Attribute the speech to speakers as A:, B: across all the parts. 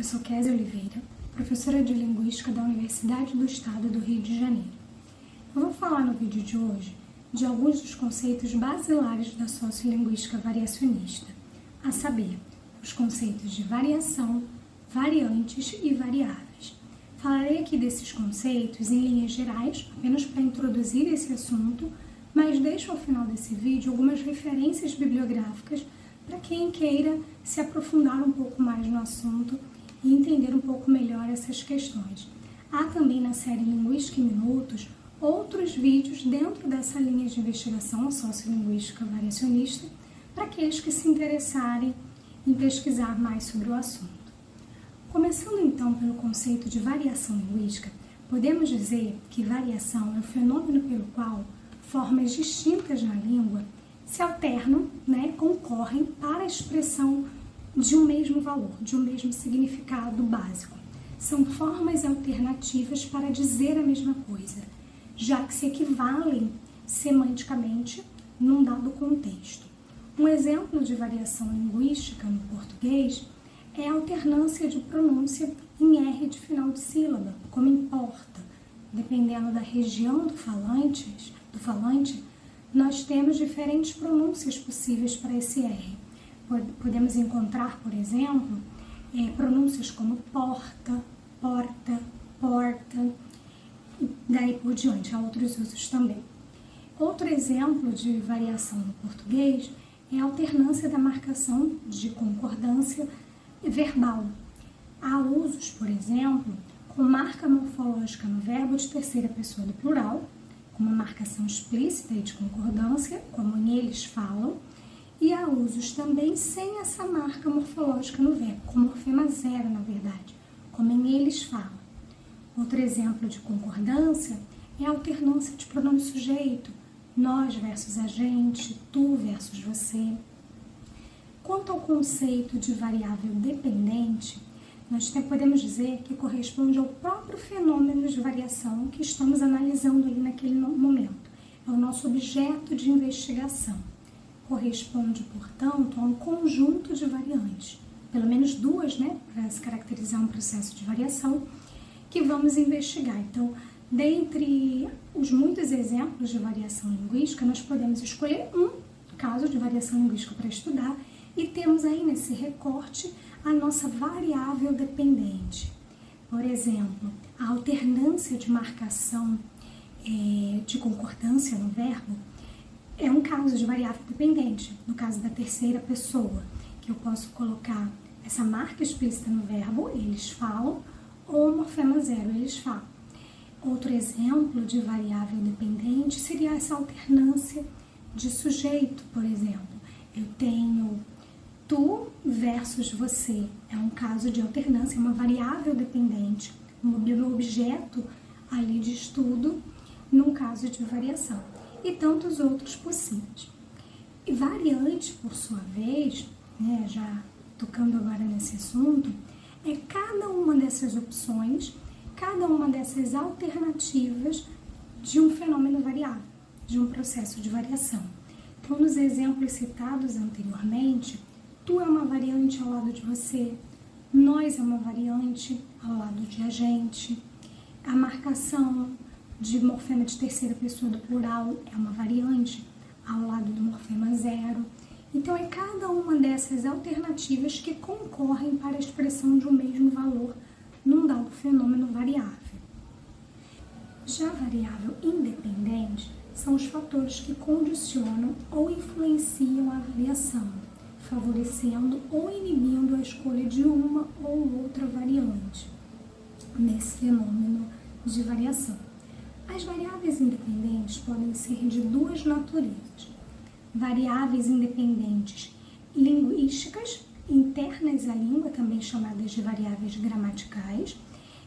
A: Eu sou Kézia Oliveira, professora de Linguística da Universidade do Estado do Rio de Janeiro. Eu vou falar no vídeo de hoje de alguns dos conceitos basilares da sociolinguística variacionista, a saber, os conceitos de variação, variantes e variáveis. Falarei aqui desses conceitos em linhas gerais, apenas para introduzir esse assunto, mas deixo ao final desse vídeo algumas referências bibliográficas para quem queira se aprofundar um pouco mais no assunto e entender um pouco melhor essas questões. Há também na série Linguística em Minutos outros vídeos dentro dessa linha de investigação sociolinguística variacionista para aqueles que se interessarem em pesquisar mais sobre o assunto. Começando então pelo conceito de variação linguística, podemos dizer que variação é o fenômeno pelo qual formas distintas na língua se alternam, concorrem para a expressão de um mesmo valor, de um mesmo significado básico. São formas alternativas para dizer a mesma coisa, já que se equivalem semanticamente num dado contexto. Um exemplo de variação linguística no português é a alternância de pronúncia em R de final de sílaba, como importa. Dependendo da região do falante, nós temos diferentes pronúncias possíveis para esse R. Podemos encontrar, por exemplo, pronúncias como porta, porta, porta, daí por diante, há outros usos também. Outro exemplo de variação no português é a alternância da marcação de concordância verbal. Há usos, por exemplo, com marca morfológica no verbo de terceira pessoa do plural, com uma marcação explícita e de concordância, como neles falam, e há usos também sem essa marca morfológica no verbo, com morfema zero, na verdade, como em eles falam. Outro exemplo de concordância é a alternância de pronome sujeito, nós versus a gente, tu versus você. Quanto ao conceito de variável dependente, nós podemos dizer que corresponde ao próprio fenômeno de variação que estamos analisando ali naquele momento. É o nosso objeto de investigação. Corresponde, portanto, a um conjunto de variantes, pelo menos duas, para se caracterizar um processo de variação, que vamos investigar. Então, dentre os muitos exemplos de variação linguística, nós podemos escolher um caso de variação linguística para estudar e temos aí nesse recorte a nossa variável dependente. Por exemplo, a alternância de marcação de concordância no verbo é um caso de variável dependente, no caso da terceira pessoa, que eu posso colocar essa marca explícita no verbo, eles falam, ou morfema zero, eles falam. Outro exemplo de variável dependente seria essa alternância de sujeito, por exemplo. Eu tenho tu versus você, é um caso de alternância, uma variável dependente, um objeto ali de estudo, num caso de variação, e tantos outros possíveis. E variante, por sua vez, já tocando agora nesse assunto, é cada uma dessas opções, cada uma dessas alternativas de um fenômeno variável, de um processo de variação. Então, nos exemplos citados anteriormente, tu é uma variante ao lado de você, nós é uma variante ao lado de a gente, a marcação de morfema de terceira pessoa do plural é uma variante ao lado do morfema zero. Então, é cada uma dessas alternativas que concorrem para a expressão de um mesmo valor num dado fenômeno variável. Já a variável independente são os fatores que condicionam ou influenciam a variação, favorecendo ou inibindo a escolha de uma ou outra variante nesse fenômeno de variação. As variáveis independentes podem ser de duas naturezas: variáveis independentes linguísticas, internas à língua, também chamadas de variáveis gramaticais,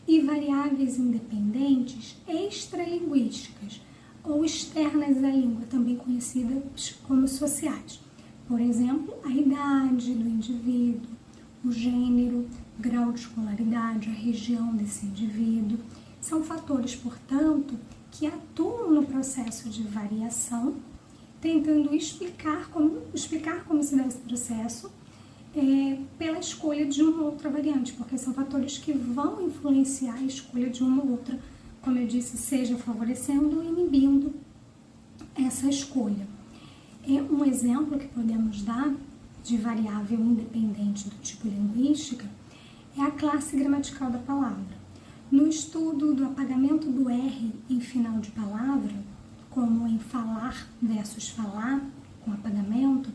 A: e variáveis independentes extralinguísticas, ou externas à língua, também conhecidas como sociais. Por exemplo, a idade do indivíduo, o gênero, grau de escolaridade, a região desse indivíduo. São fatores, portanto, que atuam no processo de variação, tentando explicar como se dá esse processo pela escolha de uma outra variante, porque são fatores que vão influenciar a escolha de uma ou outra, como eu disse, seja favorecendo ou inibindo essa escolha. Um exemplo que podemos dar de variável independente do tipo linguística é a classe gramatical da palavra. No estudo do apagamento do R em final de palavra, como em falar versus falar, com apagamento,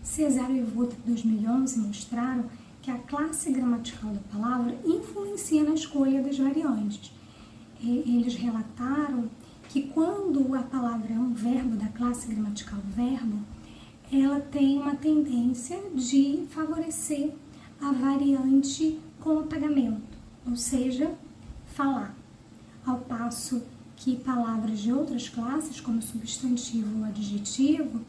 A: Cesaro e Vutter, 2011, mostraram que a classe gramatical da palavra influencia na escolha das variantes. Eles relataram que quando a palavra é um verbo da classe gramatical verbo, ela tem uma tendência de favorecer a variante com apagamento, ou seja, falar, ao passo que palavras de outras classes, como substantivo ou adjetivo,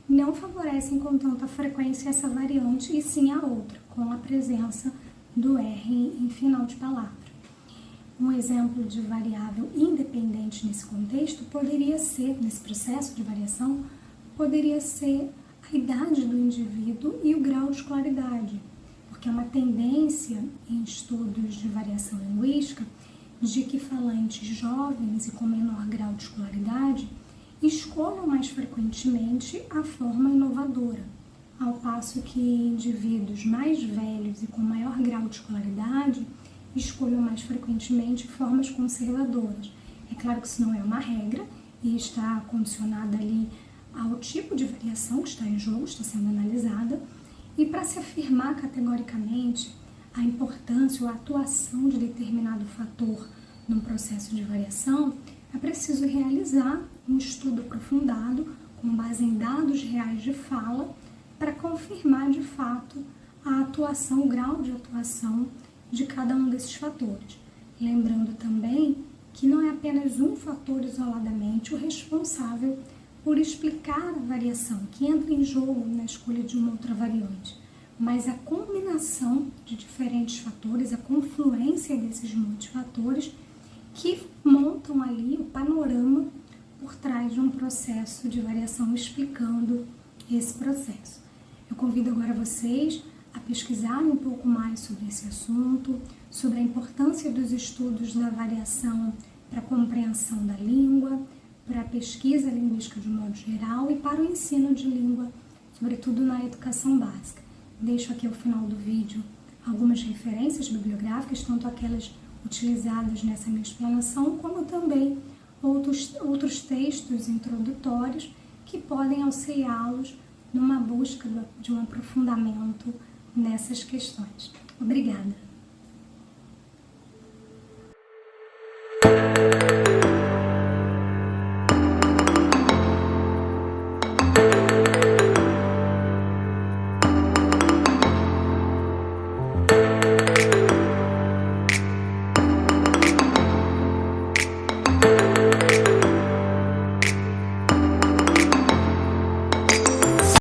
A: não favorecem com tanta frequência essa variante e sim a outra, com a presença do R em final de palavra. Um exemplo de variável independente nesse contexto poderia ser, nesse processo de variação, poderia ser a idade do indivíduo e o grau de escolaridade, porque é uma tendência em estudos de variação linguística de que falantes jovens e com menor grau de escolaridade escolham mais frequentemente a forma inovadora, ao passo que indivíduos mais velhos e com maior grau de escolaridade escolham mais frequentemente formas conservadoras. É claro que isso não é uma regra e está condicionada ali ao tipo de variação que está em jogo, está sendo analisada, e para se afirmar categoricamente a importância ou a atuação de determinado fator num processo de variação, é preciso realizar um estudo aprofundado com base em dados reais de fala para confirmar de fato a atuação, o grau de atuação de cada um desses fatores. Lembrando também que não é apenas um fator isoladamente o responsável por explicar a variação que entra em jogo na escolha de uma outra variante, mas a combinação de diferentes fatores, a confluência desses muitos fatores que montam ali o panorama por trás de um processo de variação explicando esse processo. Eu convido agora vocês a pesquisarem um pouco mais sobre esse assunto, sobre a importância dos estudos da variação para a compreensão da língua, para a pesquisa linguística de um modo geral e para o ensino de língua, sobretudo na educação básica. Deixo aqui ao final do vídeo algumas referências bibliográficas, tanto aquelas utilizadas nessa minha explanação, como também outros textos introdutórios que podem auxiliá-los numa busca de um aprofundamento nessas questões. Obrigada!